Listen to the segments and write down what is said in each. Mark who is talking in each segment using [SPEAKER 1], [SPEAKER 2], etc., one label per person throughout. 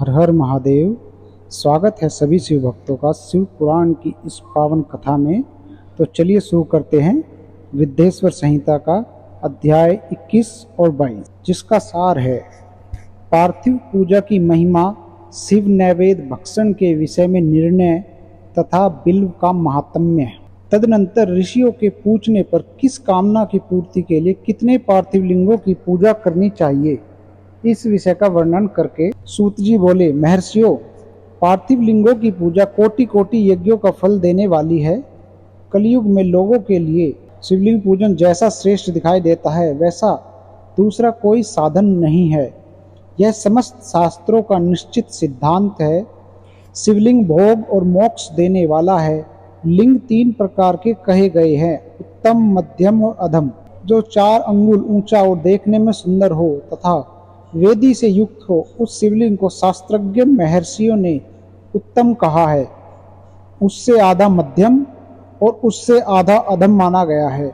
[SPEAKER 1] हर हर महादेव। स्वागत है सभी शिव भक्तों का शिव पुराण की इस पावन कथा में। तो चलिए शुरू करते हैं विद्येश्वर संहिता का अध्याय 21 और 22, जिसका सार है पार्थिव पूजा की महिमा, शिव नैवेद्य भक्षण के विषय में निर्णय तथा बिल्व का महात्म्य। तदनंतर ऋषियों के पूछने पर किस कामना की पूर्ति के लिए कितने पार्थिव लिंगों की पूजा करनी चाहिए, इस विषय का वर्णन करके सूत जी बोले, महर्षियों, पार्थिव लिंगों की पूजा कोटि कोटि यज्ञों का फल देने वाली है। कलयुग में लोगों के लिए शिवलिंग पूजन जैसा श्रेष्ठ दिखाई देता है, वैसा दूसरा कोई साधन नहीं है। यह समस्त शास्त्रों का निश्चित सिद्धांत है। शिवलिंग भोग और मोक्ष देने वाला है। लिंग 3 प्रकार के कहे गए हैं, उत्तम, मध्यम और अधम। जो 4 अंगुल ऊंचा और देखने में सुंदर हो तथा वेदी से युक्त हो, उस शिवलिंग को शास्त्रज्ञ महर्षियों ने उत्तम कहा है। उससे आधा मध्यम और उससे आधा अधम माना गया है।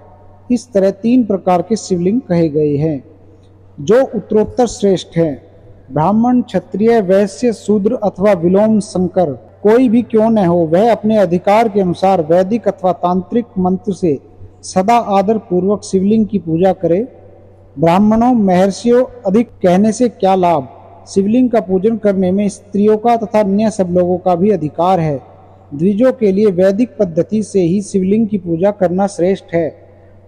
[SPEAKER 1] इस तरह 3 प्रकार के शिवलिंग कहे गए हैं, जो उत्तरोत्तर श्रेष्ठ हैं। ब्राह्मण, क्षत्रिय, वैश्य, शूद्र अथवा विलोम शंकर कोई भी क्यों न हो, वह अपने अधिकार के अनुसार वैदिक अथवा तांत्रिक मंत्र से सदा आदर पूर्वक शिवलिंग की पूजा करे। ब्राह्मणों, महर्षियों अधिक कहने से क्या लाभ। शिवलिंग का पूजन करने में स्त्रियों का तथा अन्य सब लोगों का भी अधिकार है। द्विजों के लिए वैदिक पद्धति से ही शिवलिंग की पूजा करना श्रेष्ठ है,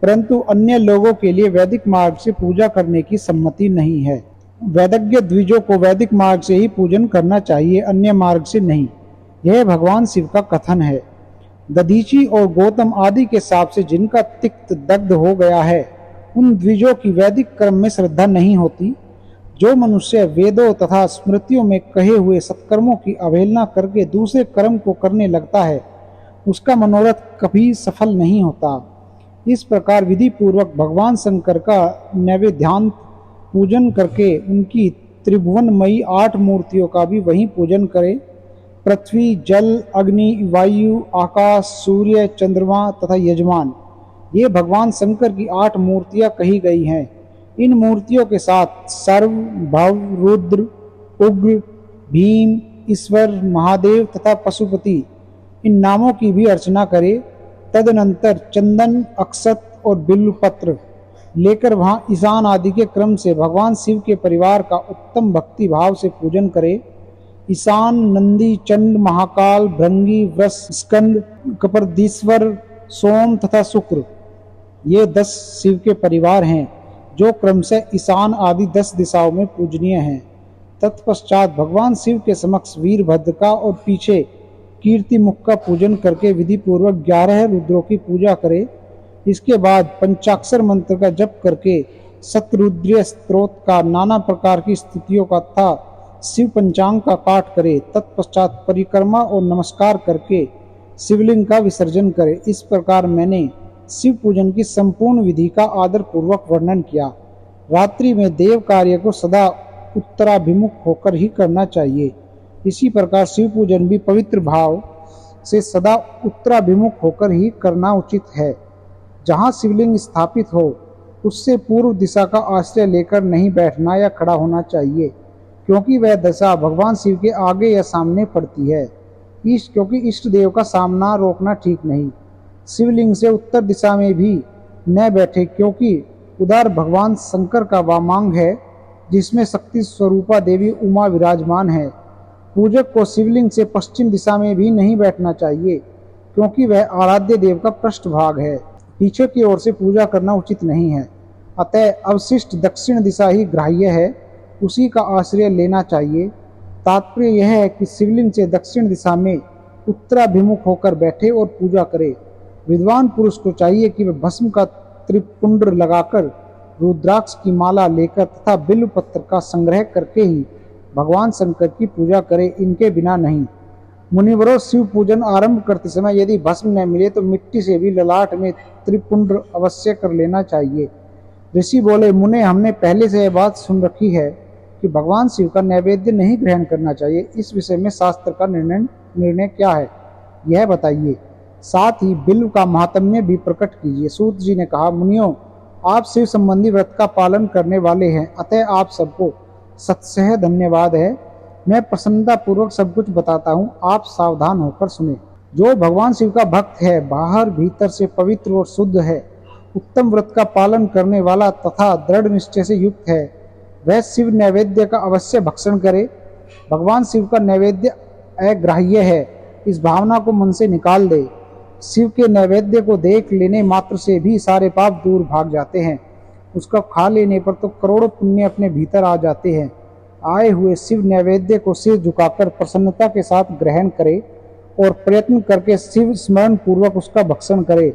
[SPEAKER 1] परंतु अन्य लोगों के लिए वैदिक मार्ग से पूजा करने की सम्मति नहीं है। वैदज्ञ द्विजों को वैदिक मार्ग से ही पूजन करना चाहिए, अन्य मार्ग से नहीं। यह भगवान शिव का कथन है। दधीची और गौतम आदि के साप से जिनका तिक्त दग्ध हो गया है, उन द्विजों की वैदिक कर्म में श्रद्धा नहीं होती। जो मनुष्य वेदों तथा स्मृतियों में कहे हुए सत्कर्मों की अवहेलना करके दूसरे कर्म को करने लगता है, उसका मनोरथ कभी सफल नहीं होता। इस प्रकार विधि पूर्वक भगवान शंकर का नैवेद्यान्त पूजन करके उनकी त्रिभुवनमयी 8 मूर्तियों का भी वहीं पूजन करे। पृथ्वी, जल, अग्नि, वायु, आकाश, सूर्य, चंद्रमा तथा यजमान, ये भगवान शंकर की 8 मूर्तियां कही गई हैं। इन मूर्तियों के साथ सर्व, भव, रुद्र, उग्र, भीम, ईश्वर, महादेव तथा पशुपति, इन नामों की भी अर्चना करे। तदनंतर चंदन, अक्षत और बिल्वपत्र लेकर वहां ईशान आदि के क्रम से भगवान शिव के परिवार का उत्तम भक्ति भाव से पूजन करे। ईशान, नंदी, चंड, महाकाल, भृंगी, वृष, स्कंद, कपर्दीश्वर, सोम तथा शुक्र, ये 10 शिव के परिवार हैं, जो क्रम से ईशान आदि 10 दिशाओं में पूजनीय हैं। तत्पश्चात भगवान शिव के समक्ष वीरभद्र का और पीछे कीर्ति मुख का पूजन करके विधि पूर्वक 11 रुद्रों की पूजा करे। इसके बाद पंचाक्षर मंत्र का जप करके शतरुद्रीय स्तोत्र का, नाना प्रकार की स्तुतियों का तथा शिव पंचांग का पाठ करे। तत्पश्चात परिक्रमा और नमस्कार करके शिवलिंग का विसर्जन करे। इस प्रकार मैंने शिव पूजन की संपूर्ण विधि का आदर पूर्वक वर्णन किया। रात्रि में देव कार्य को सदा उत्तराभिमुख होकर ही करना चाहिए। इसी प्रकार शिव पूजन भी पवित्र भाव से सदा उत्तराभिमुख होकर ही करना उचित है। जहाँ शिवलिंग स्थापित हो, उससे पूर्व दिशा का आश्रय लेकर नहीं बैठना या खड़ा होना चाहिए, क्योंकि वह दशा भगवान शिव के आगे या सामने पड़ती है। क्योंकि इष्ट देव का सामना रोकना ठीक नहीं। शिवलिंग से उत्तर दिशा में भी न बैठे, क्योंकि उधर भगवान शंकर का वामांग है, जिसमें शक्ति स्वरूपा देवी उमा विराजमान है। पूजक को शिवलिंग से पश्चिम दिशा में भी नहीं बैठना चाहिए, क्योंकि वह आराध्य देव का पृष्ठभाग है। पीछे की ओर से पूजा करना उचित नहीं है। अतः अवशिष्ट दक्षिण दिशा ही ग्राह्य है, उसी का आश्रय लेना चाहिए। तात्पर्य यह है कि शिवलिंग से दक्षिण दिशा में उत्तराभिमुख होकर बैठे और पूजा करे। विद्वान पुरुष को चाहिए कि वह भस्म का त्रिपुंड्र लगाकर, रुद्राक्ष की माला लेकर तथा बिल्व पत्र का संग्रह करके ही भगवान शंकर की पूजा करे, इनके बिना नहीं। मुनिवरों, शिव पूजन आरंभ करते समय यदि भस्म न मिले तो मिट्टी से भी ललाट में त्रिपुंड्र अवश्य कर लेना चाहिए। ऋषि बोले, मुने, हमने पहले से यह बात सुन रखी है कि भगवान शिव का नैवेद्य नहीं ग्रहण करना चाहिए। इस विषय में शास्त्र का निर्णय क्या है, यह बताइए। साथ ही बिल्व का महात्म्य भी प्रकट कीजिए। सूत जी ने कहा, मुनियों, आप शिव संबंधी व्रत का पालन करने वाले हैं, अतः आप सबको सत्सह धन्यवाद है। मैं प्रसन्नता पूर्वक सब कुछ बताता हूँ, आप सावधान होकर सुने। जो भगवान शिव का भक्त है, बाहर भीतर से पवित्र और शुद्ध है, उत्तम व्रत का पालन करने वाला तथा दृढ़ निश्चय से युक्त है, वह शिव नैवेद्य का अवश्य भक्षण करे। भगवान शिव का नैवेद्य अग्राह्य है, इस भावना को मन से निकाल दे। शिव के नैवेद्य को देख लेने मात्र से भी सारे पाप दूर भाग जाते हैं। उसका खा लेने पर तो करोड़ों पुण्य अपने भीतर आ जाते हैं। आए हुए शिव नैवेद्य को सिर झुकाकर प्रसन्नता के साथ ग्रहण करे और प्रयत्न करके शिव स्मरण पूर्वक उसका भक्षण करे।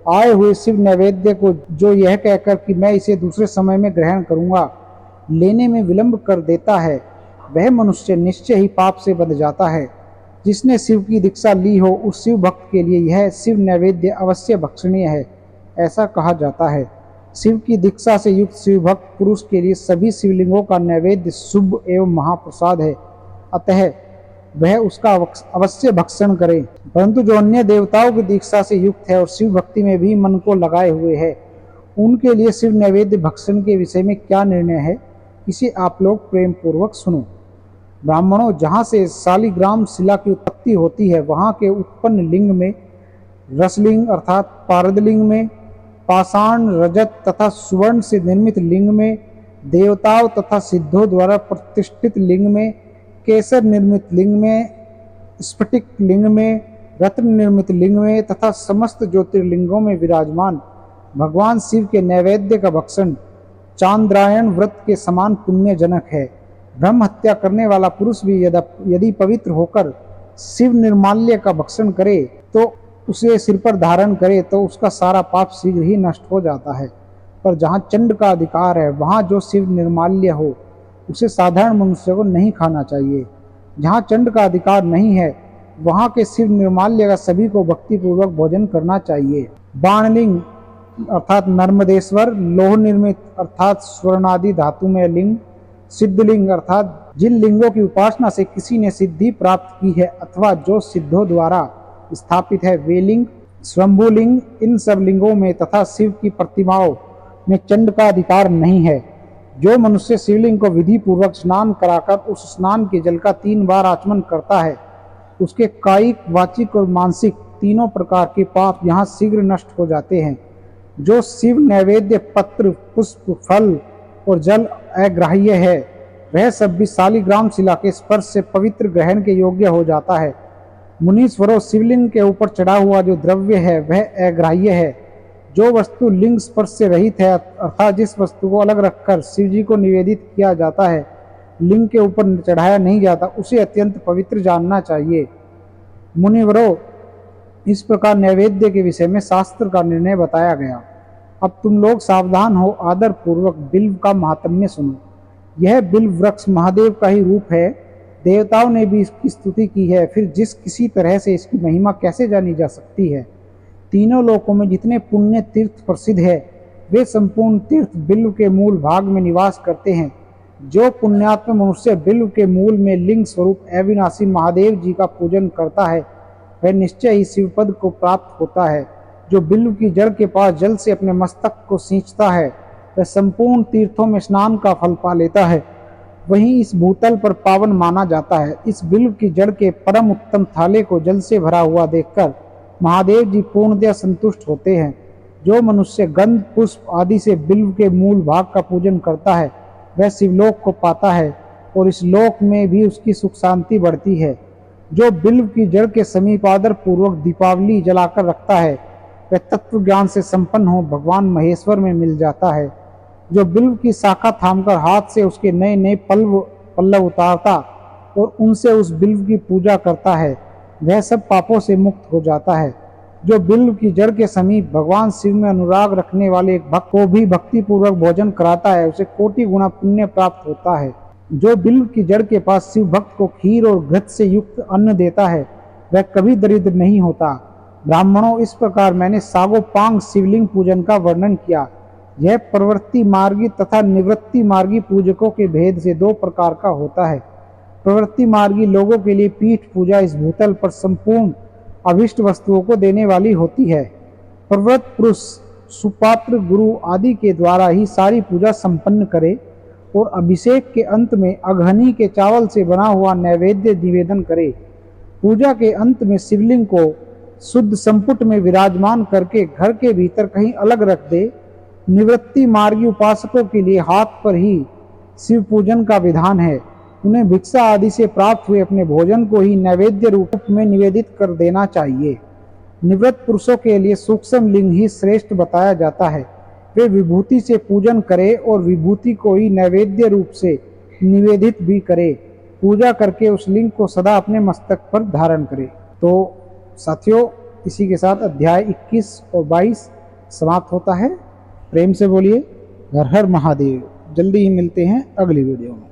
[SPEAKER 1] आए हुए शिव नैवेद्य को जो यह कहकर कि मैं इसे दूसरे समय में ग्रहण करूंगा, लेने में विलंब कर देता है, वह मनुष्य निश्चय ही पाप से बंध जाता है। जिसने शिव की दीक्षा ली हो, उस शिव भक्त के लिए यह शिव नैवेद्य अवश्य भक्षणीय है, ऐसा कहा जाता है। शिव की दीक्षा से युक्त शिव भक्त पुरुष के लिए सभी शिवलिंगों का नैवेद्य शुभ एवं महाप्रसाद है, अतः वह उसका अवश्य भक्षण करे। परंतु जो अन्य देवताओं की दीक्षा से युक्त है और शिव भक्ति में भी मन को लगाए हुए है, उनके लिए शिव नैवेद्य भक्षण के विषय में क्या निर्णय है, इसे आप लोग प्रेम पूर्वक सुनो। ब्राह्मणों, जहाँ से शालिग्राम शिला की उत्पत्ति होती है, वहाँ के उत्पन्न लिंग में रसलिंग अर्थात पारदलिंग में, पाषाण, रजत तथा सुवर्ण से निर्मित लिंग में, देवताओं तथा सिद्धों द्वारा प्रतिष्ठित लिंग में, केसर निर्मित लिंग में, स्फटिक लिंग में, रत्न निर्मित लिंग में तथा समस्त ज्योतिर्लिंगों में विराजमान भगवान शिव के नैवेद्य का भक्षण चांद्रायण व्रत के समान पुण्यजनक है। ब्रह्म हत्या करने वाला पुरुष भी यदि पवित्र होकर शिव निर्माल्य का भक्षण करे तो उसे सिर पर धारण करे तो उसका सारा पाप शीघ्र ही नष्ट हो जाता है। पर जहाँ चंड का अधिकार है, वहाँ जो शिव निर्माल्य हो उसे साधारण मनुष्य को नहीं खाना चाहिए। जहाँ चंड का अधिकार नहीं है, वहाँ के शिव निर्माल्य का सभी को भक्तिपूर्वक भोजन करना चाहिए। बाणलिंग अर्थात नर्मदेश्वर, लोह निर्मित अर्थात स्वर्णादि धातु में लिंग, सिद्धलिंग अर्थात जिन लिंगों की उपासना से किसी ने सिद्धि प्राप्त की है अथवा जो सिद्धों द्वारा स्थापित है, वे लिंग, स्वयंभूलिंग, इन सब लिंगों में तथा शिव की प्रतिमाओं में चंड का अधिकार नहीं है। जो मनुष्य शिवलिंग को विधि पूर्वक स्नान कराकर उस स्नान के जल का 3 बार आचमन करता है, उसके कायिक, वाचिक और मानसिक तीनों प्रकार के पाप यहाँ शीघ्र नष्ट हो जाते हैं। जो शिव नैवेद्य पत्र, पुष्प, फल और जल अग्राह्य है, वह सब भी शालिग्राम शिला के स्पर्श से पवित्र ग्रहण के योग्य हो जाता है। मुनीश्वरों, शिवलिंग के ऊपर चढ़ा हुआ जो द्रव्य है वह अग्राह्य है। जो वस्तु लिंग स्पर्श से रहित है अर्थात जिस वस्तु को अलग रखकर शिव जी को निवेदित किया जाता है, लिंग के ऊपर चढ़ाया नहीं जाता, उसे अत्यंत पवित्र जानना चाहिए। मुनिवरों, इस प्रकार नैवेद्य के विषय में शास्त्र का निर्णय बताया गया। अब तुम लोग सावधान हो, आदर पूर्वक बिल्व का महात्म्य सुनो। यह बिल्व वृक्ष महादेव का ही रूप है। देवताओं ने भी इसकी स्तुति की है, फिर जिस किसी तरह से इसकी महिमा कैसे जानी जा सकती है। तीनों लोकों में जितने पुण्य तीर्थ प्रसिद्ध है, वे संपूर्ण तीर्थ बिल्व के मूल भाग में निवास करते हैं। जो पुण्यात्म मनुष्य बिल्व के मूल में लिंग स्वरूप अविनाशी महादेव जी का पूजन करता है, वह निश्चय ही शिवपद को प्राप्त होता है। जो बिल्व की जड़ के पास जल से अपने मस्तक को सींचता है, वह संपूर्ण तीर्थों में स्नान का फल पा लेता है, वहीं इस भूतल पर पावन माना जाता है। इस बिल्व की जड़ के परम उत्तम थाले को जल से भरा हुआ देखकर महादेव जी पूर्णतया संतुष्ट होते हैं। जो मनुष्य गंध, पुष्प आदि से बिल्व के मूल भाग का पूजन करता है, वह शिवलोक को पाता है और इस लोक में भी उसकी सुख शांति बढ़ती है। जो बिल्व की जड़ के समीप आदर पूर्वक दीपावली जलाकर रखता है, वह तत्व ज्ञान से संपन्न हो भगवान महेश्वर में मिल जाता है। जो बिल्व की शाखा थामकर हाथ से उसके नए नए पल्लव उतारता और उनसे उस बिल्व की पूजा करता है, वह सब पापों से मुक्त हो जाता है। जो बिल्व की जड़ के समीप भगवान शिव में अनुराग रखने वाले एक भक्त को भी भक्ति पूर्वक भोजन कराता है, उसे कोटि गुना पुण्य प्राप्त होता है। जो बिल्व की जड़ के पास शिव भक्त को खीर और घृत से युक्त अन्न देता है, वह कभी दरिद्र नहीं होता। ब्राह्मणों, इस प्रकार मैंने सागोपांग शिवलिंग पूजन का वर्णन किया। यह प्रवृत्ति मार्गी तथा निवृत्ति मार्गी पूजकों के भेद से 2 प्रकार का होता है। प्रवृत्ति मार्गी लोगों के लिए पीठ पूजा इस भूतल पर संपूर्ण अभिष्ट वस्तुओं को देने वाली होती है। प्रवृत्त पुरुष सुपात्र, गुरु आदि के द्वारा ही सारी पूजा संपन्न करे और अभिषेक के अंत में अघनी के चावल से बना हुआ नैवेद्य निवेदन करे। पूजा के अंत में शिवलिंग को शुद्ध संपुट में विराजमान करके घर के भीतर कहीं अलग रख दे। निवृत्ति मार्गी उपासकों के लिए हाथ पर ही शिव पूजन का विधान है। उन्हें भिक्षा आदि से प्राप्त हुए अपने भोजन को ही नैवेद्य रूप में निवेदित कर देना चाहिए। निवृत्त पुरुषों के लिए सूक्ष्म लिंग ही श्रेष्ठ बताया जाता है। वे विभूति से पूजन करें और विभूति को ही नैवेद्य रूप से निवेदित भी करें। पूजा करके उस लिंग को सदा अपने मस्तक पर धारण करें। तो साथियों, इसी के साथ अध्याय 21 और 22 समाप्त होता है। प्रेम से बोलिए हर हर महादेव। जल्दी ही मिलते हैं अगली वीडियो में।